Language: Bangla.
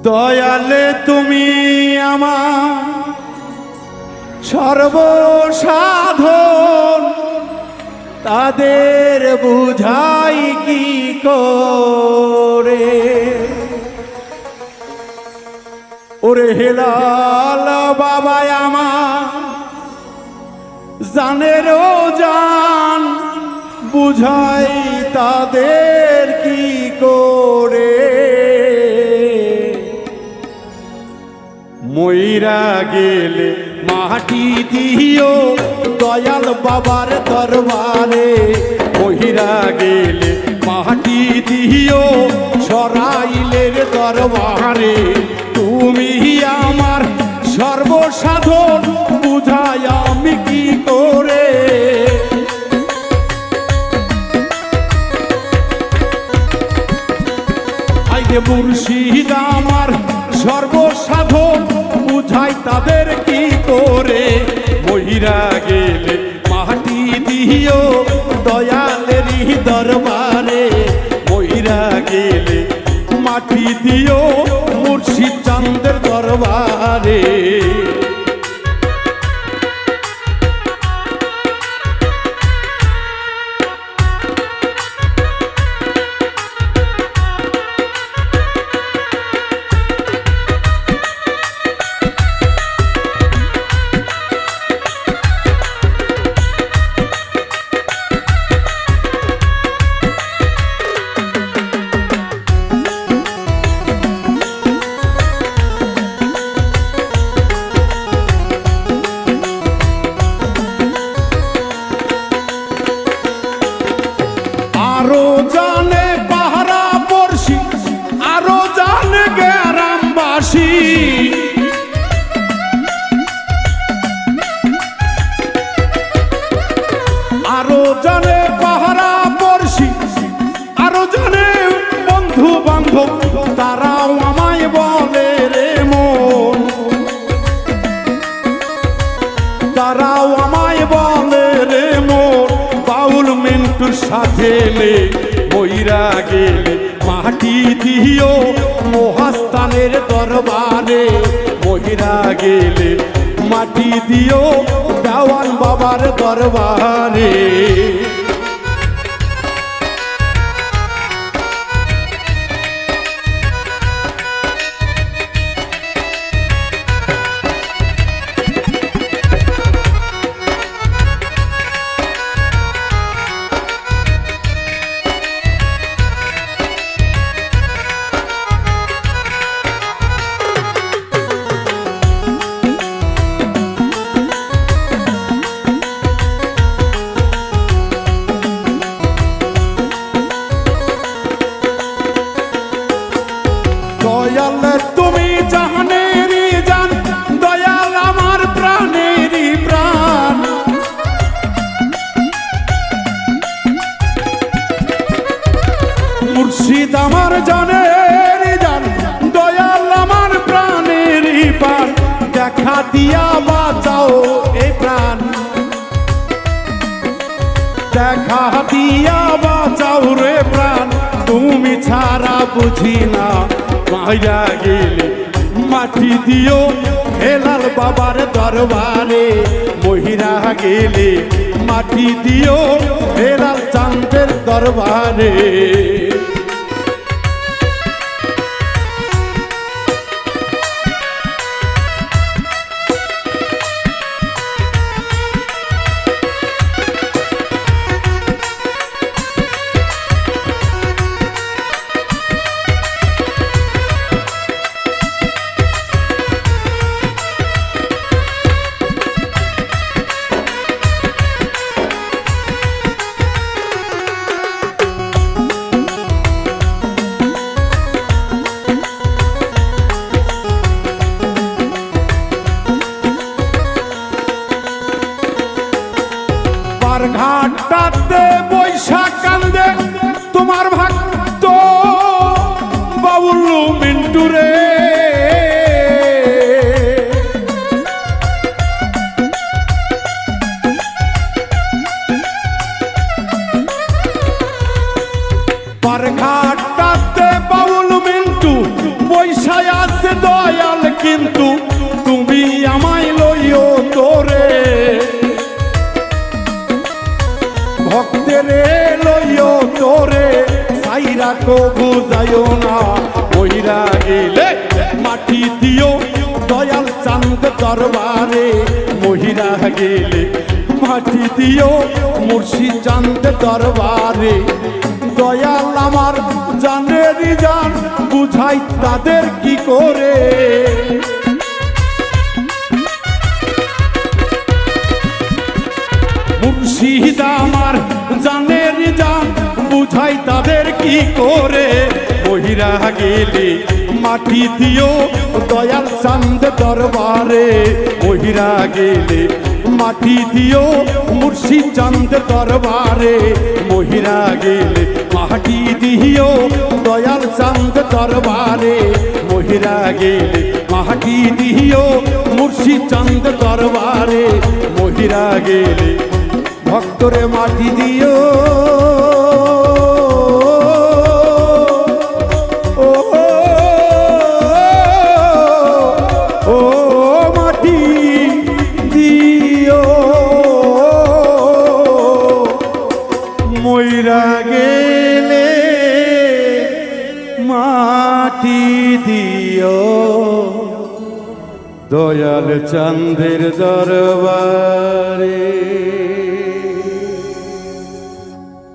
দয়ালে তুমি আমার সর্বসাধন, তাদের বুঝাই কি করে। ওরে হেলাল বাবা আমার জানেরও জান, বুঝাই তাদের কি করে। মইরা গেলে মাটি দিও দয়াল বাবার দরবারে, মহিরা গেলে মাটি দিও সরাইলের দরবারে। তুমি আমার সর্বসাধন, বুঝাই আমি কি করে। আইরে মুর্শিদ আমার সর্বসাধন, বুঝাই তাদের কি করে। মহিরা গেলে মাটি দিও দয়ালেরই দরবারে, মহিরা গেলে মাটি দিও মুর্শিদ চাঁদের দরবারে। আরো জানে পাহারা পড়শি, আরো জানে গ্রামবাসী, আরো জানে পাহারা পড়শি, আরো জানে বন্ধু বান্ধব, তারাও আমায় বলে রে মন, তারাও আমায় বলে রে মন। বাউল মিন্টুর সাথে মইরা গেলে মাটি দিও মহাস্থানের দরবারে, মহিরা গেলে মাটি দিও দেওয়ান বাবার দরবারে। দয়াল তুমি জাহানেরই জান, দয়াল আমার প্রাণেরই প্রাণ। মুর্শিদ আমার জানেরই জান, দয়াল আমার প্রাণেরই প্রাণ। দেখা দিয়া বাঁচাও এ প্রাণ, দেখা দিয়া বাঁচাও রে প্রাণ। তুমি ছাড়া বুঝি না, মাইরা গেলে মাটি দিও হেলাল বাবার দরবারে, মহিরা গেলে মাটি দিও হেলাল চাঁদের দরবারে। দরবারে মহিরা গেলে মাটি দিও মুর্শিদ চাঁদ দরবারে দয়াল আমার জানেরই জান বুঝাই তাদের কি করে মুর্শিদ আমার জানেরই জান বুঝাই তাদের কি করে মহিরা গেলে মাটি দিও দয়াল চাঁদ দরবারে মহিরা গেলে মাটি দিও মুর্শিদ চাঁদ দরবারে মহিরা গেলে মাটি দিও দয়াল চাঁদ দরবারে মহিরা গেলে মাটি দিও মুর্শিদ চাঁদ দরবারে মহিরা গেলে ভক্তরে মাটি দিও মইরা গেলে মাটি দিও দয়াল চাঁদের দরবারে।